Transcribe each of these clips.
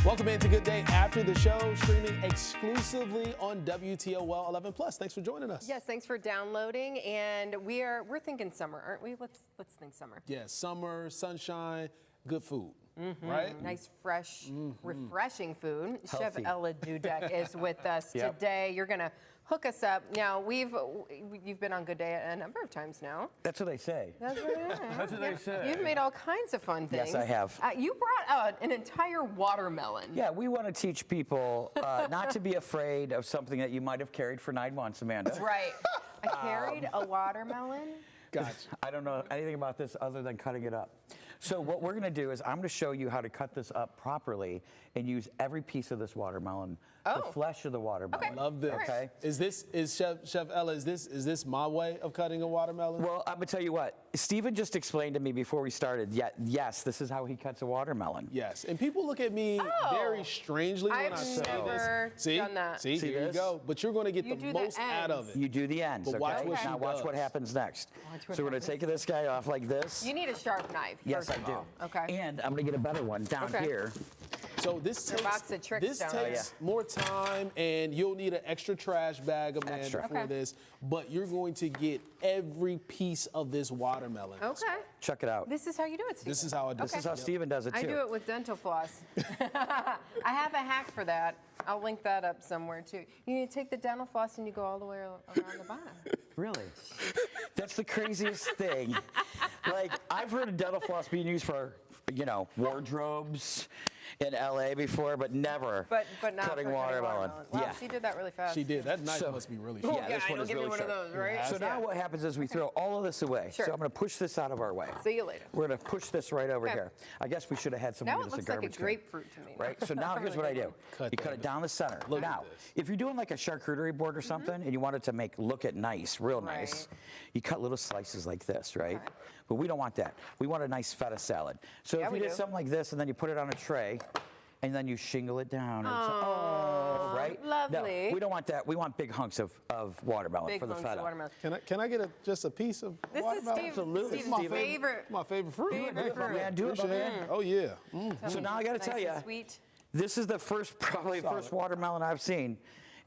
Welcome into Good Day After the Show, streaming exclusively on WTOL 11 Plus. Thanks for joining us. Yes, thanks for downloading. And we're thinking summer, aren't we? Let's think summer. Yeah, summer, sunshine, good food, right? Nice, fresh, refreshing food. Chef Healthy. Ella Dudek is with us Yep. today. You're gonna hook us up. Now you've been on Good Day a number of times now. That's what they say. That's That's what they say. You've made all kinds of fun things. Yes, I have. You brought out an entire watermelon. Yeah, we want to teach people not to be afraid of something that you might have carried for 9 months, Amanda. Right. I carried a watermelon. Gotcha. I don't know anything about this other than cutting it up. So what we're going to do is I'm going to show you how to cut this up properly and use every piece of this watermelon, the flesh of the watermelon. Okay. Love this. Okay. Is Chef Ella, is this my way of cutting a watermelon? Well, I'm going to tell you what. Stephen just explained to me before we started, yes, this is how he cuts a watermelon. Yes, and people look at me very strangely when I've I say never this. See, done that. See, here this? you go. But you're going to get You the do the most out of ends. it. You do the ends, But okay? watch what she now watch does. what happens next. what So we're going to take this guy off like this. You need a sharp knife. Yes, first I of do. all. Okay. And I'm going to get a better one down Okay. here. So this Your box of tricks this down there. takes more time, and you'll need an extra trash bag, Amanda, Extra. for Okay. this. But you're going to get every piece of this watermelon. Okay. Check it out. This is how you do it, Steve. This is how I do This is how Stephen does it too. I do it with dental floss. I have a hack for that. I'll link that up somewhere too. You need to take the dental floss and you go all the way around the bottom. Really? That's the craziest thing. Like, I've heard of dental floss being used for, wardrobes in LA before, but never But not cutting for watermelon. Wow, Yeah. she did that really fast. She did. That knife So- must be really Yeah, sharp. this I one know, is give really me one sharp. of those, right? Yeah. So now what happens is we throw all of this away. Sure. So I'm going to push this out of our way. See you later. We're going to push this right over Okay. here. I guess we should have had someone Now give it us a looks like a garbage can. grapefruit to me. Right? So now here's what I do. Cut You cut that. it down the center. Look at Now, this. if you're doing like a charcuterie board or something and you want it to look it nice, real nice, Right. you cut little slices like this, right? Okay. But we don't want that. We want a nice feta salad. So Yeah, if we you did do. something like this and then you put it on a tray and then you shingle it down. Oh, right? lovely. No, we don't want that. We want big hunks of watermelon Big for the hunks of feta. watermelon. Can I get just a piece of This is watermelon? Steve, Absolutely, Steve's Steven. favorite. My favorite fruit. Favorite fruit. Man, do it, my Appreciate man. Oh yeah. So now I got to Nice tell you, and sweet. this is the probably first watermelon I've seen,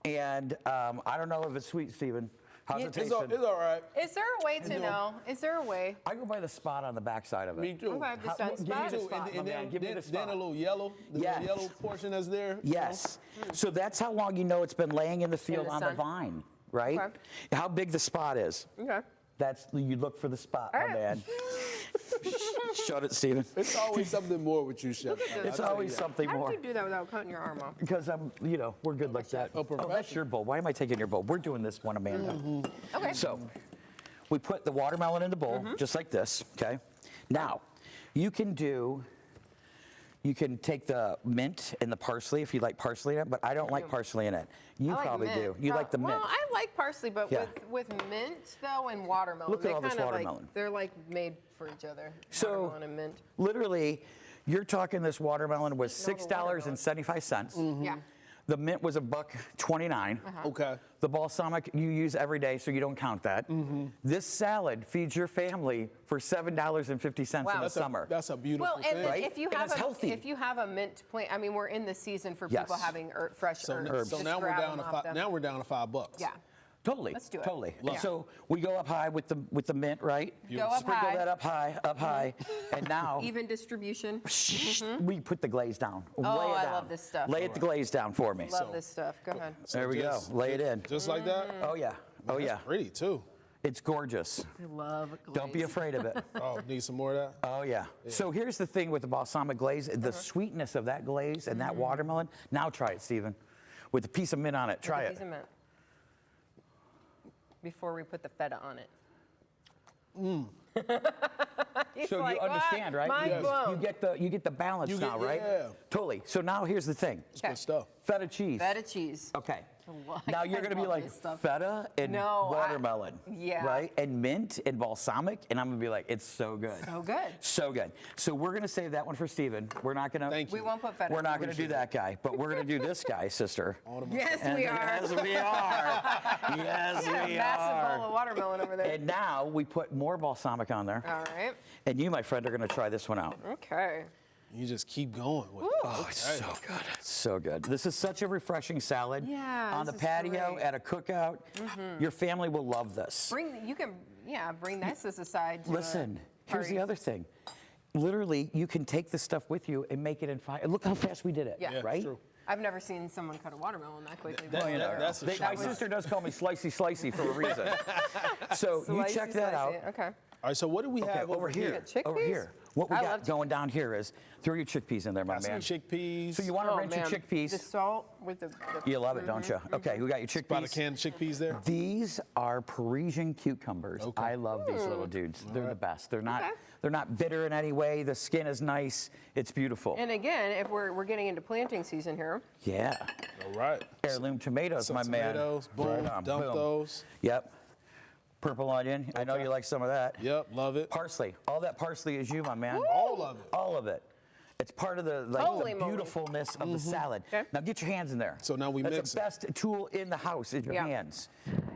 and I don't know if it's sweet, Stephen. How's it It's tasting? all right. Is there a way to know? Is there a way? I go by the spot on the backside of it. Me too. Okay, the How- sun give me spot. the Too. spot, my And man. then, Give me the then spot. a little yellow, the Yes. little yellow portion that's there. Yes. So that's how long you know it's been laying in the field the on the sun. vine, right? Okay. How big the spot is. Okay. That's you look for the spot, All my right. man. Shut it, Stephen. It's always something more with you, Chef. It's always something How more. did you do that without cutting your arm off? Because we're good like that. Oh, that's professional. your bowl. Why am I taking your bowl? We're doing this one, Amanda. Okay. So we put the watermelon in the bowl, just like this, okay? Now, you can take the mint and the parsley if you like parsley in it, but I don't like parsley in it. You I like probably mint. do. You like the mint. Well, I like parsley, but Yeah. with mint though and watermelon, Look at they all this kind of watermelon. like they're like made for each other. So- Watermelon and mint. Literally, you're talking this watermelon was No, the watermelon. $6.75. Yeah. The mint was $1.29. Okay. The balsamic you use every day, so you don't count that. This salad feeds your family for $7.50 Wow. in the That's summer. That's a beautiful Well, and thing. Right? if you And have it's healthy. if you have a mint plant, I mean, we're in the season for Yes. people having fresh So, herbs. so Just now we're grab down to them off them. now we're down to $5. Yeah. Totally. Let's do it. Totally. Yeah. So we go up high with the mint, right? Go up Sprinkle high. that up high, and now Even distribution. we put the glaze down. Oh, Lay it I down. love this stuff. Lay it the glaze down for me. Love this stuff. Go ahead. There we go. Lay it in. Just like that? Oh yeah. Oh yeah. Pretty too. It's gorgeous. I love glaze. Don't be afraid of it. Oh, need some more of that? Oh yeah. So here's the thing with the balsamic glaze, the sweetness of that glaze and that watermelon. Now try it, Stephen. With a piece of mint on it. Try Piece it. of mint. Before we put the feta on it. It's So like, you understand, what? right? Mind You- blown. You get the balance You get- now, right? yeah. Totally. So now here's the thing. Okay. Good stuff. Feta cheese. Feta cheese. Okay. Well, Now you're I going to be love like this stuff. feta and No, watermelon. yeah. Right? And mint and balsamic. And I'm going to be like, it's so good. So good. So good. So we're going to save that one for Steven. We're not going to. Thank you. We won't put feta. We're not going to do that guy, but we're going to do this guy, sister. Yes, And we are. Yes, we are. Yes, Got a we massive bowl are. of watermelon over there. And now we put more balsamic on there. All right. And you, my friend, are going to try this one out. Okay. You just keep going with it. Oh, it's so good. So good. This is such a refreshing salad. Yeah, On the this is patio, great. at a cookout. Your family will love this. Bring this as a side to Listen, here's the party. other thing. Literally, you can take this stuff with you and make it in 5. Look how fast we did it, Yeah. right? True. I've never seen someone cut a watermelon that quickly. That- before. that- that's a My shock. sister does call me Slicey for a reason. So you Slicey, check that out. slicey. Okay. All right, so what do we Okay, have over here. Chickpeas? Over here. What we I got love going down here is throw your chickpeas in there, my Got some man. chickpeas. So you want to Oh, rinse man. your chickpeas. The salt with the You love it, don't you? Okay, we got your about a chickpeas. can of chickpeas there. These are Parisian cucumbers. Okay. I love these little dudes. They're the best. They're not Okay. they're not bitter in any way. The skin is nice. It's beautiful. And again, if we're getting into planting season here, Yeah. All right. Heirloom tomatoes, Some my tomatoes, man. boom, Right on, dump boom. those. Yep. Purple onion. I know Okay. you like some of that. Yep, love it. Parsley. All that parsley is you, my man. All of it. All of it. It's part of the Holy the moly. beautifulness of the salad. Okay. Now get your hands in there. So now we That's mix the it. best tool in the house is your Yeah. hands.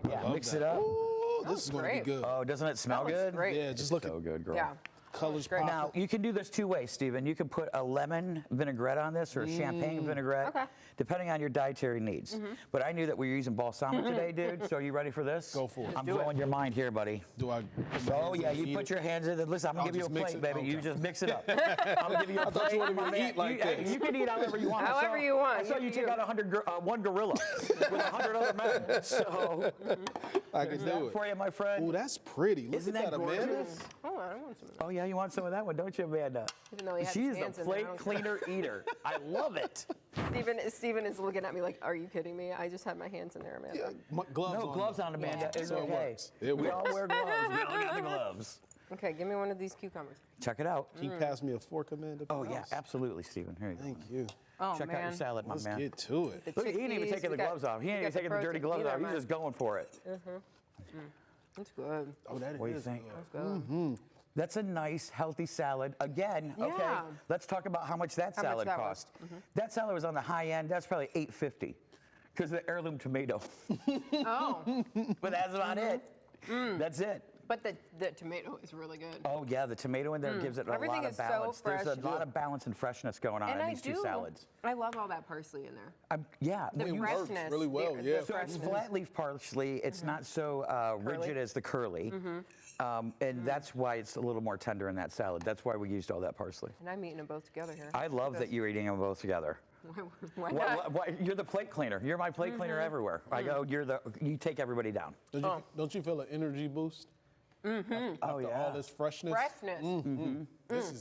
Yeah, Love mix that. it up. Ooh, this is going to be great. good. Oh, doesn't it smell looks good? great. Yeah, just look So at good, girl. yeah. colors great. popping. Now, you can do this 2 ways, Stephen. You can put a lemon vinaigrette on this or a champagne vinaigrette, Okay. depending on your dietary needs. But I knew that we were using balsamic today, dude. So are you ready for this? Go for it. I'm do it. blowing your mind here, buddy. Do I? Oh, yeah, you put your hands in it. Listen, I'm going I'll to give you a just mix plate, it? baby. You Okay. just mix it up. I'm going to give you a plate. thought you wanted me to my man. eat like you, this. You can eat however you want. I However saw- you want. I saw You you do take you. out one gorilla with 100 other men. So, I can is do that it. for you, my friend? Ooh, that's pretty. Look Isn't at that Amanda. gorgeous? Oh, I want some of that. Oh, yeah, you want some of that one, don't you, Amanda? Even though he had She's his a hands in there, I plate don't care. cleaner eater. I love it. Steven is looking at me like, are you kidding me? I just had my hands in there, Amanda. Yeah, gloves No on. gloves though. on, Amanda. Yeah, It's so it okay. works. It We all works. wear gloves. We all got the gloves. Okay, give me one of these cucumbers. Check it out. Can you pass me a fork, Amanda? Oh, yeah, please? absolutely, Stephen. Here you go. Thank you. Oh, Check out man. your salad, my Let's man. get to it. The Look, he ain't even chickpeas, taking we the got- gloves off. He we ain't even got taking the dirty protein. gloves Neither off. am He's I. just going for it. That's good. Oh, that What do you is think? good. Good. That's a nice, healthy salad. Again, okay, Yeah. let's talk about how much that How much salad that was. cost. That salad was on the high end. That's probably $8.50 because of the heirloom tomato. Oh, But that's about it. That's it. but the tomato is really good. Oh yeah, the tomato in there gives it a Everything lot of is so balance. There's a fresh. lot of balance and freshness going on And in I these do. two salads. I love all that parsley in there. Yeah, The when you- works freshness. really well, the, yeah. The so it's freshness. flat leaf parsley. It's not so rigid as the curly, and that's why it's a little more tender in that salad. That's why we used all that parsley. And I'm eating them both together here. I love that you're eating them both together. Why not? You're the plate cleaner. You're my plate cleaner everywhere. I go. You take everybody down. Don't you feel an energy boost? Oh After all yeah. this freshness. Freshness.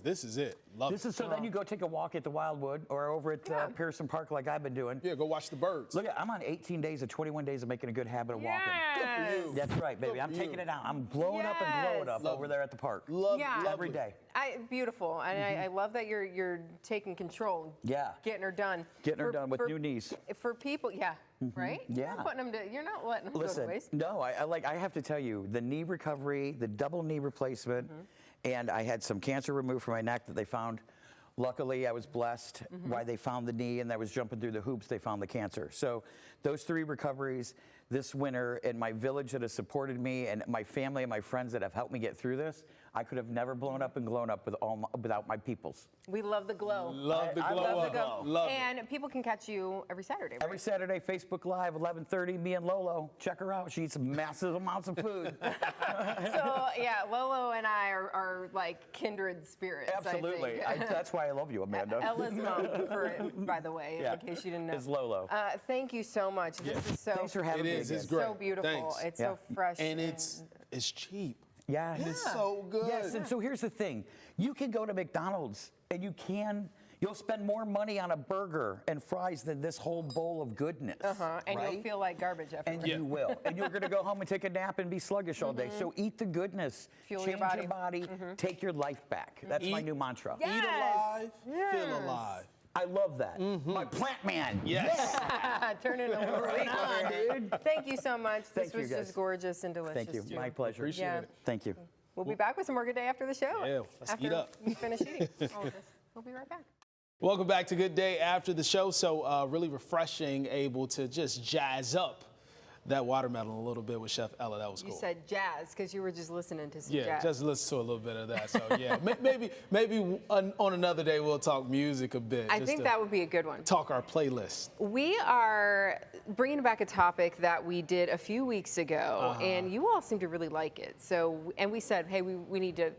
This is it. Love This it. is so then you go take a walk at the Wildwood or over at Pearson Park like I've been doing. Yeah, go watch the birds. Look, I'm on 18 days of 21 days of making a good habit of walking. Yes. you. That's right, baby. Good I'm for taking you. it out. I'm blowing up and blowing Yes. up Love over it. there at the park. Love, Yeah. lovely. Every day. Beautiful, and I love that you're taking control. Yeah. Getting her done. Getting her done with new knees. For people, yeah, right. You're Yeah. not putting them to. You're not letting them go Listen, to waste. no, I have to tell you, the knee recovery, the double knee replacement, and I had some cancer removed from my neck that they found. Luckily, I was blessed. Why they found the knee and I was jumping through the hoops, they found the cancer. So those 3 recoveries this winter, and my village that has supported me, and my family and my friends that have helped me get through this, I could have never blown up and glown up without my peoples. We love the glow. Love the I glow love Love up. the glow. Love it. And people can catch you every Saturday. Right? Every Saturday, Facebook Live, 11:30, me and Lolo. Check her out. She eats massive amounts of food. So yeah, Lolo and I are like kindred spirits. Absolutely. I think. That's why I love you, Amanda. Ella's mom, by the way, in case you didn't know. Is Lolo. Thank you so much. This is so. Thanks for having It me is. again. It's great. So beautiful. Thanks. It's Yeah. so fresh. And it's cheap. Yeah. It's so good. Yes, and so here's the thing. You can go to McDonald's and you'll spend more money on a burger and fries than this whole bowl of goodness. and right? you'll feel like garbage afterwards. And you will. And you're going to go home and take a nap and be sluggish all day. So eat the goodness. Fuel your Change body. Take your life back. That's my Eat- new mantra. Yeah. Eat alive, Yes. feel alive. I love that. My plant man. Yes. Turn it over. Right on, dude. Thank you so much. Thank This you, was guys. just gorgeous and delicious. Thank you. too. My pleasure. Appreciate Yeah. it. Thank you. We'll be back with some more Good Day after the show. Yeah, let's after eat up. you finish eating all of this. We'll be right back. Welcome back to Good Day After the Show. So really refreshing, able to just jazz up that watermelon a little bit with Chef Ella. That was You cool. said jazz because you were just listening to some Yeah, jazz. just listen to a little bit of that. So yeah, maybe on another day we'll talk music a bit. I just think to that would be a good one. talk our playlist. We are bringing back a topic that we did a few weeks ago, and you all seem to really like it. So, and we said, hey, we need to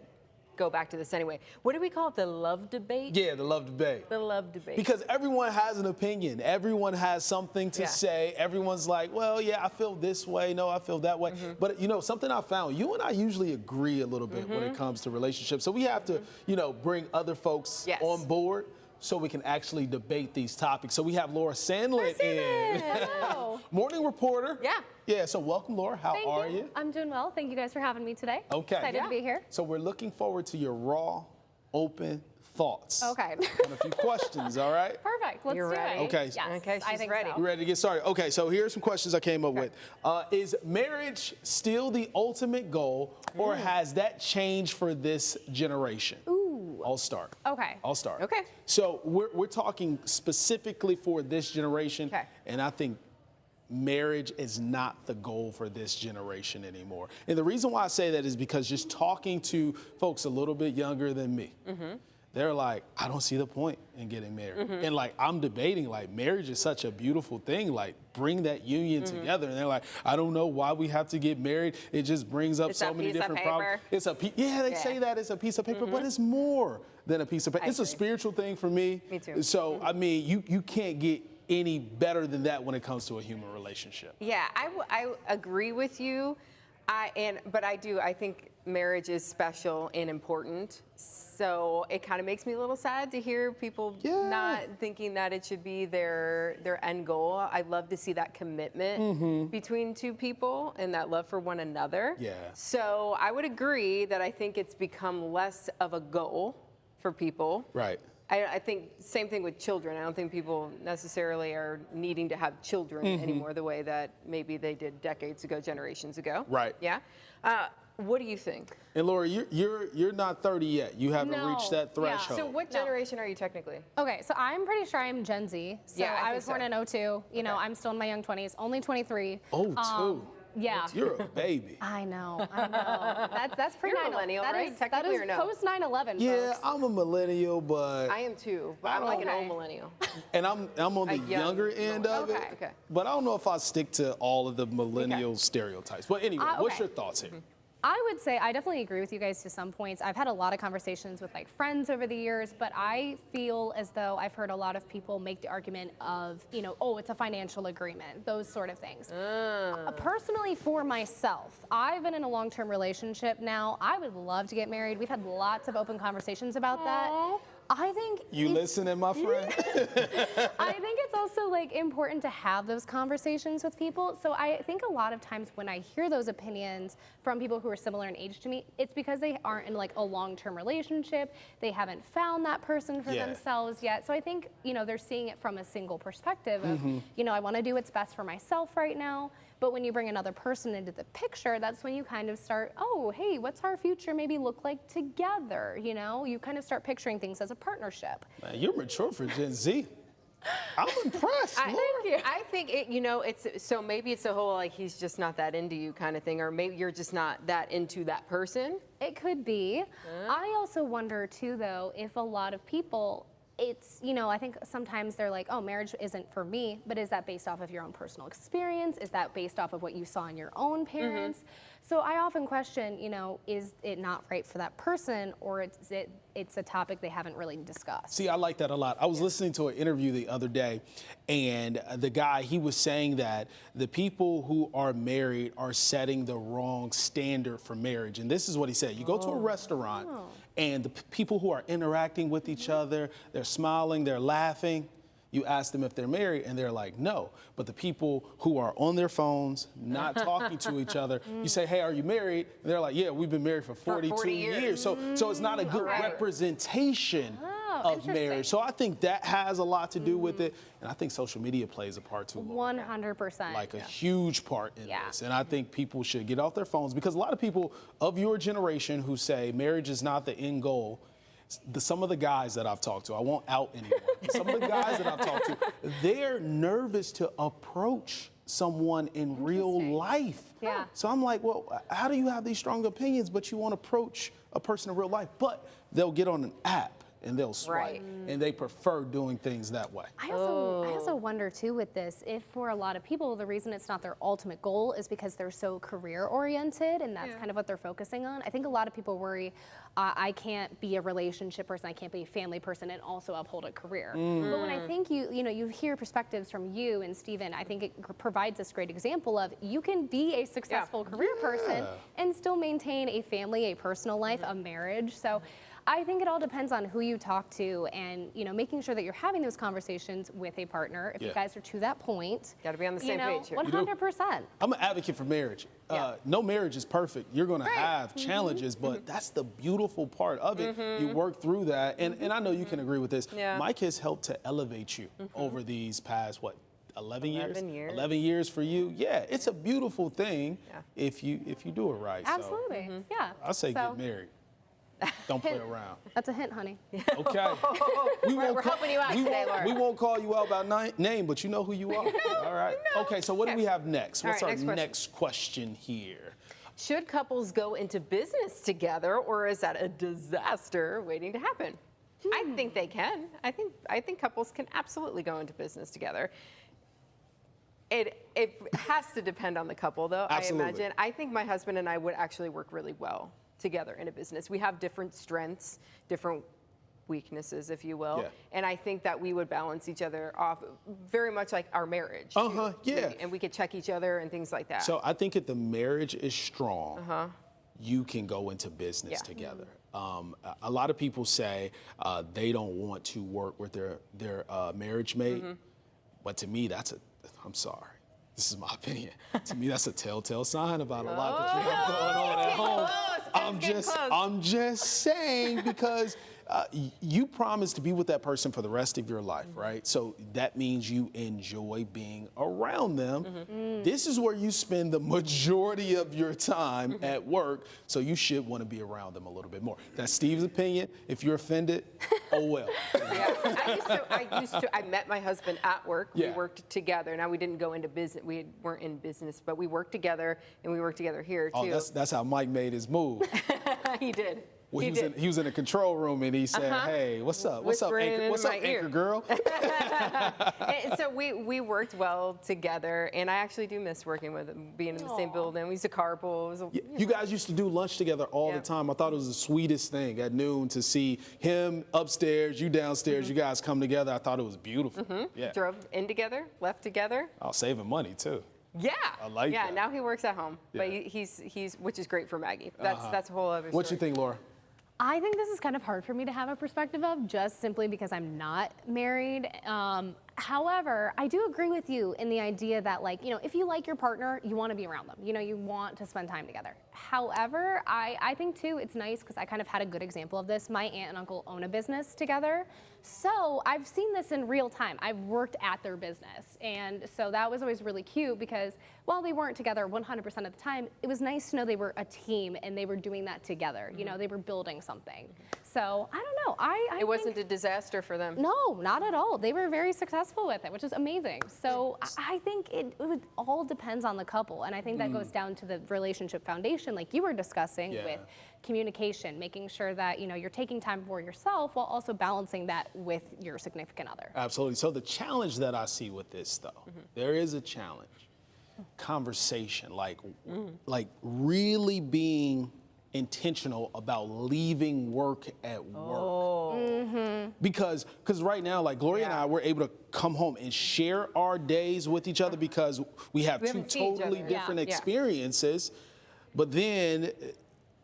go back to this anyway. What do we call it? The love debate? Yeah, the love debate. The love debate. Because everyone has an opinion. Everyone has something to say. Everyone's like, well, yeah, I feel this way. No, I feel that way. But, you know, something I found, you and I usually agree a little bit when it comes to relationships. So we have to, you know, bring other folks on board so we can actually debate these topics. So we have Laura Sandlin in. Hello. Morning reporter. Yeah. Yeah, so welcome, Laura. How Thank are you. you? I'm doing well. Thank you guys for having me today. Okay. Excited to be here. So we're looking forward to your raw, open thoughts. Okay. On a few questions, all right? Perfect. Let's You're do ready? it. Okay. Yes, Okay, I she's think ready. so. You ready to get started? Okay, so here's some questions I came up with. Is marriage still the ultimate goal, or has that changed for this generation? Ooh. I'll start. Okay. I'll start. Okay. So we're talking specifically for this generation, Okay. and I think marriage is not the goal for this generation anymore. And the reason why I say that is because just talking to folks a little bit younger than me, they're like, I don't see the point in getting married. And like, I'm debating, like, marriage is such a beautiful thing. Like, bring that union together. And they're like, I don't know why we have to get married. It just brings up It's so a many piece of different problems. paper. It's a they say that it's a piece of paper, but it's more than a piece of paper. It's a agree. spiritual thing for me. Me too. So, I mean, you can't get any better than that when it comes to a human relationship. Yeah, I agree with you. But I think marriage is special and important. So it kind of makes me a little sad to hear people not thinking that it should be their end goal. I love to see that commitment between two people and that love for one another. Yeah. So I would agree that I think it's become less of a goal for people. Right. I think same thing with children. I don't think people necessarily are needing to have children anymore the way that maybe they did decades ago, generations ago. Right. Yeah. What do you think? And Laura, you're not 30 yet. You haven't No. reached that Yeah. threshold. So what generation are you technically? Okay, so I'm pretty sure I'm Gen Z. So Yeah, I I think was born so. in 02. You know, I'm still in my young 20s, only 23. Oh, two. Yeah. You're a baby. I know. That's pre You're a millennial, right? That Technically is or no? post 9/11. Yeah, folks. I'm a millennial, but I am too, but I'm like an old millennial. and I'm on the young younger end of Okay. it. Okay. But I don't know if I stick to all of the millennial stereotypes. But anyway, what's okay. your thoughts here? I would say I definitely agree with you guys to some points. I've had a lot of conversations with like friends over the years, but I feel as though I've heard a lot of people make the argument of, you know, oh, it's a financial agreement, those sort of things. Personally, for myself, I've been in a long-term relationship now. I would love to get married. We've had lots of open conversations about that. I think You listening, my friend? I think it's also like important to have those conversations with people. So I think a lot of times when I hear those opinions from people who are similar in age to me, it's because they aren't in like a long-term relationship. They haven't found that person for themselves yet. So I think, you know, they're seeing it from a single perspective of, you know, I want to do what's best for myself right now. But when you bring another person into the picture, that's when you kind of start, oh, hey, what's our future maybe look like together? You know, you kind of start picturing things as a partnership. Man, you're mature for Gen Z. I'm impressed, Laura. I think it, you know, maybe it's a whole like he's just not that into you kind of thing, or maybe you're just not that into that person. It could be. I also wonder too, though, if a lot of people, it's, you know, I think sometimes they're like, oh, marriage isn't for me, but is that based off of your own personal experience? Is that based off of what you saw in your own parents? So I often question, you know, is it not right for that person, or it's a topic they haven't really discussed? See, I like that a lot. I was listening to an interview the other day, and the guy, he was saying that the people who are married are setting the wrong standard for marriage. And this is what he said. You go to a restaurant, and the people who are interacting with each other, they're smiling, they're laughing. You ask them if they're married, and they're like, no. But the people who are on their phones, not talking to each other, you say, hey, are you married? And they're like, yeah, we've been married for 42 40 years. So it's not a good representation of marriage. So I think that has a lot to do with it. And I think social media plays a part too. 100%. Like a huge part in Yeah. this. And I think people should get off their phones, because a lot of people of your generation who say marriage is not the end goal, some of the guys that I've talked to, I won't out anyone, but some of the guys that I've talked to, they're nervous to approach someone in real life. Yeah. So I'm like, well, how do you have these strong opinions, but you won't approach a person in real life? But they'll get on an app and they'll swipe, and they prefer doing things that way. I also wonder too with this, if for a lot of people, the reason it's not their ultimate goal is because they're so career oriented and that's kind of what they're focusing on. I think a lot of people worry, I can't be a relationship person, I can't be a family person and also uphold a career. But when I think you hear perspectives from you and Stephen, I think it provides this great example of you can be a successful career person and still maintain a family, a personal life, a marriage. So I think it all depends on who you talk to and, making sure that you're having those conversations with a partner. If you guys are to that point. Got to be on the same page here. 100%. I'm an advocate for marriage. No marriage is perfect. You're going to have challenges, but that's the beautiful part of it. You work through that. And I know you can agree with this. Mike has helped to elevate you over these past, 11 years? 11 years for you. Yeah, it's a beautiful thing if you do it right. Absolutely. So, Yeah. I say get married. Don't play around. That's a hint, honey. Okay. We're helping you out today, Laura. We won't call you out by name, but you know who you are. All right. Okay, so what do we have next? What's our next question here? Should couples go into business together, or is that a disaster waiting to happen? I think they can. I think couples can absolutely go into business together. It has to depend on the couple, though. Absolutely. I imagine. I think my husband and I would actually work really well together in a business. We have different strengths, different weaknesses, if you will. And I think that we would balance each other off very much like our marriage. Yeah. And we could check each other and things like that. So I think if the marriage is strong, you can go into business together. A lot of people say they don't want to work with their marriage mate, but to me, I'm sorry. This is my opinion. To me, that's a telltale sign about a lot that you have going on at home. I'm just saying because you promise to be with that person for the rest of your life, right? So that means you enjoy being around them. This is where you spend the majority of your time at work, so you should want to be around them a little bit more. That's Steve's opinion. If you're offended, oh well. I met my husband at work. We worked together. Now we didn't go into business. We weren't in business, but we worked together, and we worked together here too. Oh, that's how Mike made his move. He did. Well, he was in the control room and he said, "Hey, what's up? What's up, Anchor? What's up, Anchor girl?" And so we worked well together, and I actually do miss working with him, being in the same building. We used to carpool. You guys used to do lunch together all the time. I thought it was the sweetest thing at noon to see him upstairs, you downstairs, you guys come together. I thought it was beautiful. Yeah. Drove in together, left together. Oh, saving money too. Yeah. I like that. Yeah, now he works at home, but he's which is great for Maggie. That's a whole other story. What you think, Laura? I think this is kind of hard for me to have a perspective of just simply because I'm not married. However, I do agree with you in the idea that, if you like your partner, you want to be around them. You want to spend time together. However, I think too, it's nice because I kind of had a good example of this. My aunt and uncle own a business together. So I've seen this in real time. I've worked at their business. And so that was always really cute because while they weren't together 100% of the time, it was nice to know they were a team and they were doing that together. They were building something. So I don't know. It wasn't a disaster for them. No, not at all. They were very successful with it, which is amazing. So I think it all depends on the couple. And I think that goes down to the relationship foundation like you were discussing with communication, making sure that you're taking time for yourself while also balancing that with your significant other. Absolutely. So the challenge that I see with this though, there is a challenge. Conversation, like really being intentional about leaving work at work. Because right now, like Gloria and I, we're able to come home and share our days with each other because we have two totally different experiences. But then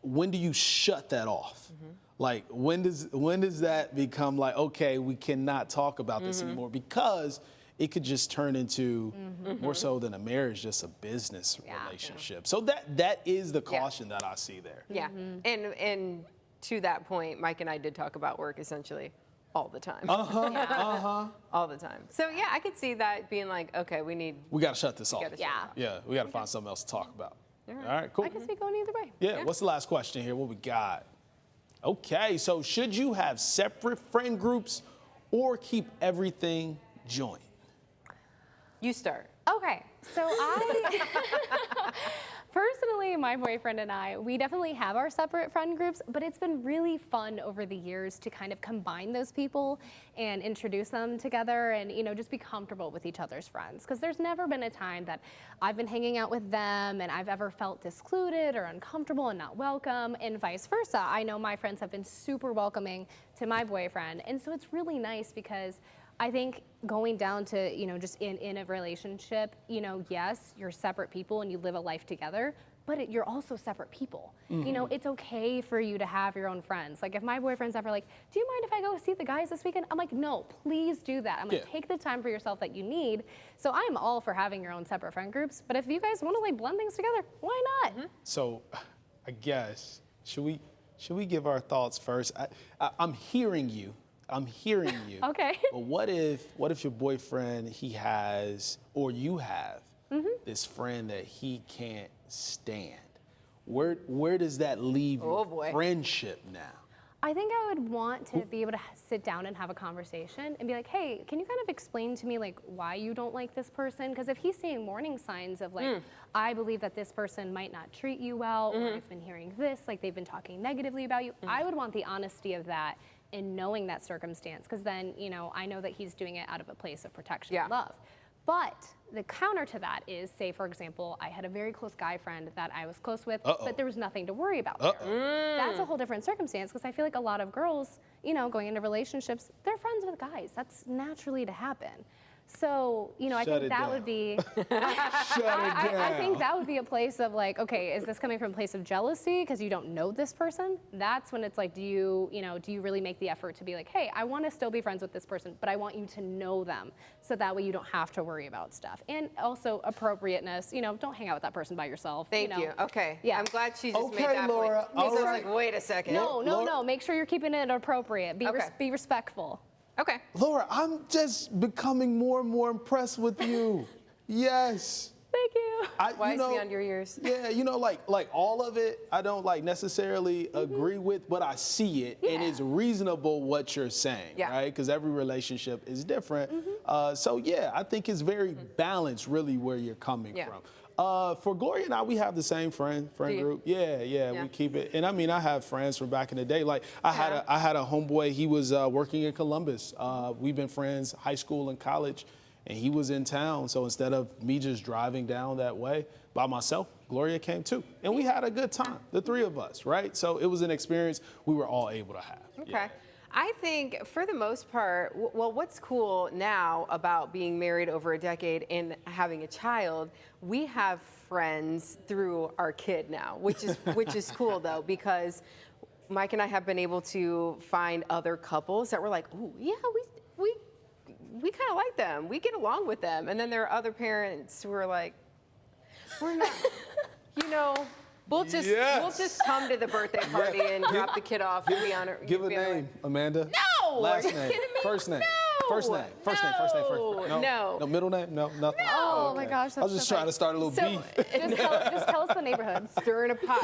when do you shut that off? Like when does that become like, okay, we cannot talk about this anymore because it could just turn into more so than a marriage, just a business relationship. So that is the caution that I see there. Yeah, and to that point, Mike and I did talk about work essentially all the time. All the time. So yeah, I could see that being like, okay, we got to shut this off. Yeah, we got to find something else to talk about. All right, cool. I can see going either way. Yeah, what's the last question here? What we got? Okay, so should you have separate friend groups or keep everything joint? You start. Okay, so personally, my boyfriend and I, we definitely have our separate friend groups, but it's been really fun over the years to kind of combine those people and introduce them together and, just be comfortable with each other's friends. Because there's never been a time that I've been hanging out with them and I've ever felt excluded or uncomfortable and not welcome, and vice versa. I know my friends have been super welcoming to my boyfriend, and so it's really nice because I think going down to, just in a relationship, yes, you're separate people and you live a life together, but you're also separate people. It's okay for you to have your own friends. Like if my boyfriend's ever like, do you mind if I go see the guys this weekend? I'm like, no, please do that. I'm like, take the time for yourself that you need. So I'm all for having your own separate friend groups, but if you guys want to like blend things together, why not? So I guess, should we give our thoughts first? I'm hearing you. Okay. But what if your boyfriend, he has, or you have, this friend that he can't stand? Where does that leave Oh, your boy. friendship now? I think I would want to be able to sit down and have a conversation and be like, hey, can you kind of explain to me like why you don't like this person? Because if he's seeing warning signs of like, I believe that this person might not treat you well, or I've been hearing this, like they've been talking negatively about you, I would want the honesty of that in knowing that circumstance, because then, I know that he's doing it out of a place of protection and love. But the counter to that is, say, for example, I had a very close guy friend that I was close with, but there was nothing to worry about there. That's a whole different circumstance, because I feel like a lot of girls, going into relationships, they're friends with guys. That's naturally to happen. So, I think that would be, I think that would be a place of like, okay, is this coming from a place of jealousy because you don't know this person? That's when it's like, do you really make the effort to be like, hey, I want to still be friends with this person, but I want you to know them, so that way you don't have to worry about stuff. And also appropriateness, don't hang out with that person by yourself. Thank you. Okay. Yeah. I'm glad she just made Okay, that Laura, point. Because I was all right. like, wait a second. No. Make sure you're keeping it appropriate. Be respectful. Okay. Laura, I'm just becoming more and more impressed with you. Yes. Thank you. Wise beyond your years. Yeah, like all of it, I don't like necessarily agree with, but I see it, and it's reasonable what you're saying, right? Because every relationship is different. So yeah, I think it's very balanced, really, where you're coming from. For Gloria and I, we have the same friend group. Yeah, we keep it. And I mean, I have friends from back in the day. Like I had a homeboy. He was working in Columbus. We've been friends high school and college, and he was in town. So instead of me just driving down that way by myself, Gloria came too, and we had a good time. The three of us, right? So it was an experience we were all able to have. Okay. Yeah. I think for the most part, well, what's cool now about being married over a decade and having a child, we have friends through our kid now, which is cool though, because Mike and I have been able to find other couples that were like, oh yeah, we kind of like them, we get along with them, and then there are other parents who are like, we're not, We'll just come to the birthday party and drop the kid off and be on it. Give a name, Amanda. No! Last Are you name. kidding me? First name. No! First name. No. No middle name? No, nothing. Oh my gosh, I was that's just so trying to start a little beef. Just tell us the neighborhood. Stirring a pot.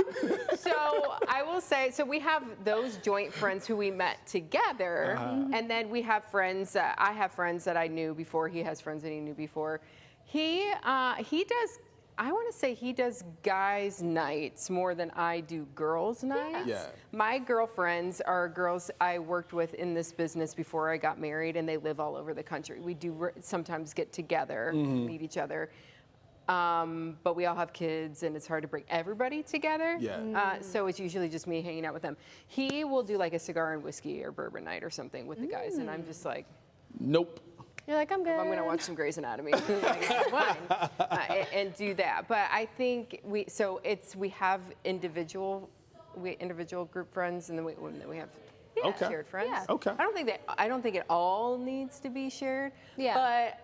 So I will say, so we have those joint friends who we met together, and then we have friends. I have friends that I knew before. He has friends that he knew before. He does. I want to say he does guys' nights more than I do girls' nights. Yeah. My girlfriends are girls I worked with in this business before I got married, and they live all over the country. We do sometimes get together, meet each other, but we all have kids, and it's hard to bring everybody together. Yeah. So it's usually just me hanging out with them. He will do like a cigar and whiskey or bourbon night or something with the guys, and I'm just like, Nope. You're like, I'm good. I'm gonna watch some Grey's Anatomy fine, and do that. But I think we have individual group friends, and then we have shared friends. Yeah. Okay. I don't think it all needs to be shared. Yeah. But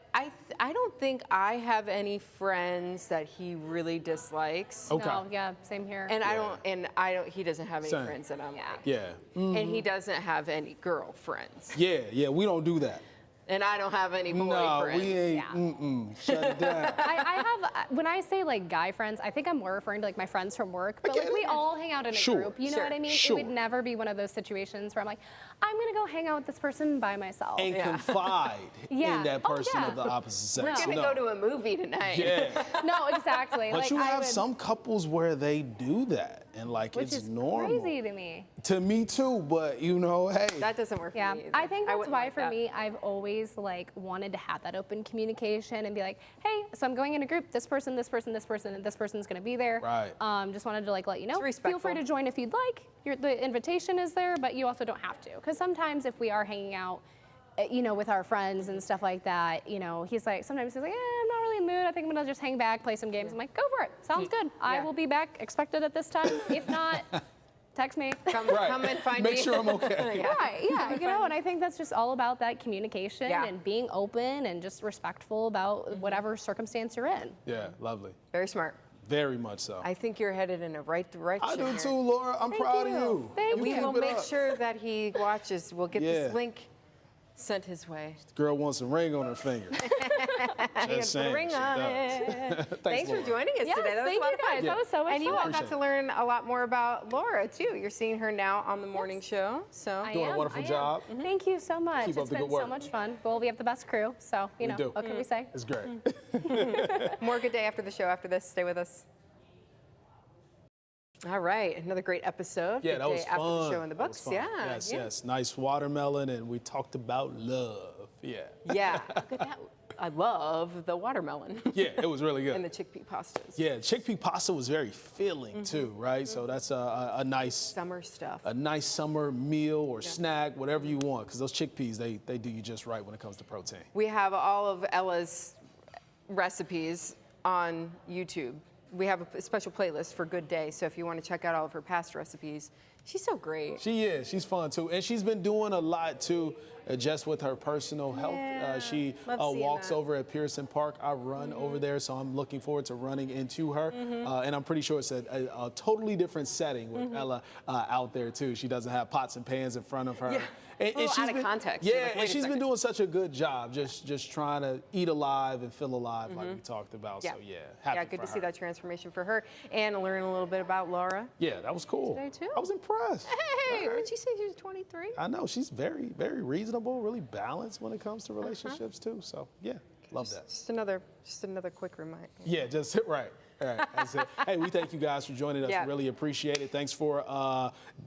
I don't think I have any friends that he really dislikes. Okay. No, yeah, same here. And he doesn't have any Same. friends that I'm like. Yeah. And he doesn't have any girlfriends. Yeah, we don't do that. And I don't have any No, boyfriends. we ain't. Yeah. Shut it down. I have, when I say like guy friends, I think I'm more referring to like my friends from work, but like we all hang out in a Sure. group, you know Sure. what I mean? Sure. It would never be one of those situations where I'm like, I'm gonna go hang out with this person by myself. And Yeah. confide Yeah. in that Oh, person yeah. of the opposite sex. We're gonna go to a movie tonight. Yeah. No, exactly. But like, you I have would- some couples where they do that, and like which it's is normal. crazy to me. To me too, but you know, hey. That doesn't work Yeah, for me either. I think that's wouldn't why like for that. me, I've always like wanted to have that open communication and be like, hey, so I'm going in a group. This person, this person, this person, and this person's going to be there. Right. Just wanted to like let you know. It's Feel free respectful. to join if you'd like. The invitation is there, but you also don't have to. Because sometimes if we are hanging out, you know, with our friends and stuff like that, you know, sometimes he's like, I'm not really in the mood. I think I'm gonna just hang back, play some games. I'm like, go for it. Sounds good. I Yeah. will be back. Expected at this time. If not, text me. Come and find Make me. sure I'm okay. Yeah. Right, yeah, you know, and I think that's just all about that communication Yeah. and being open and just respectful about whatever circumstance you're in. Yeah, lovely. Very smart. Very much so. I think you're headed in the right direction. I do here. too, Laura. I'm proud of you. Thank You We keep will it make up. sure that he watches. We'll get this Yeah. link sent his way. Girl wants a ring on her finger. Just saying. Ring she on does. it. Thanks Laura. for joining us Yes, today. That was thank a lot you of fun. guys. Yeah. That was so much And you fun. all got Appreciate to it. learn a lot more about Laura too. You're seeing her now on the morning show. So I Doing a am, wonderful I am. job. Thank you so much. Keep up It's the been good work. so much fun. Well, we have the best crew, so you We know, do. what can we say? It's great. more Good Day after the show after this. Stay with us. All right, another great episode. Yeah, Good that was Day fun. after the show in the That was books. fun. Yeah. Yes, yeah. yes. Nice watermelon, and we talked about love. Yeah. Yeah. Look at that. I love the watermelon Yeah, it was really good. and the chickpea pastas. Yeah, chickpea pasta was very filling too, right? So that's a nice Summer stuff. summer meal or snack, whatever you want, because those chickpeas they do you just right when it comes to protein. We have all of Ella's recipes on YouTube. We have a special playlist for Good Day, so if you want to check out all of her past recipes, she's so great. She is. She's fun too, and she's been doing a lot too, just with her personal health. Yeah, She love seeing walks that. over at Pearson Park. I run over there, so I'm looking forward to running into her. And I'm pretty sure it's a totally different setting with Ella out there too. She doesn't have pots and pans in front of her. Yeah. And, A little she's out of been- context. Yeah, You're like, and wait a she's been second. doing such a good job, just trying to eat alive and feel alive, like we talked about. So yeah, happy Yeah, good for to see her. that transformation for her and learn a little bit about Laura. Yeah, that was cool. Today, too. I was impressed. Hey, All right. what'd she say? She was 23? I know she's very, very reasonable, really balanced when it comes to relationships too. So yeah, love that. Just another quick reminder. Yeah, just right. All right, that's it. Hey, we thank you guys for joining us. Yeah. Really appreciate it. Thanks for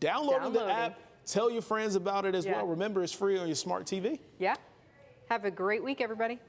downloading the app. Tell your friends about it as Yeah. well. Remember, it's free on your smart TV. Yeah. Have a great week, everybody.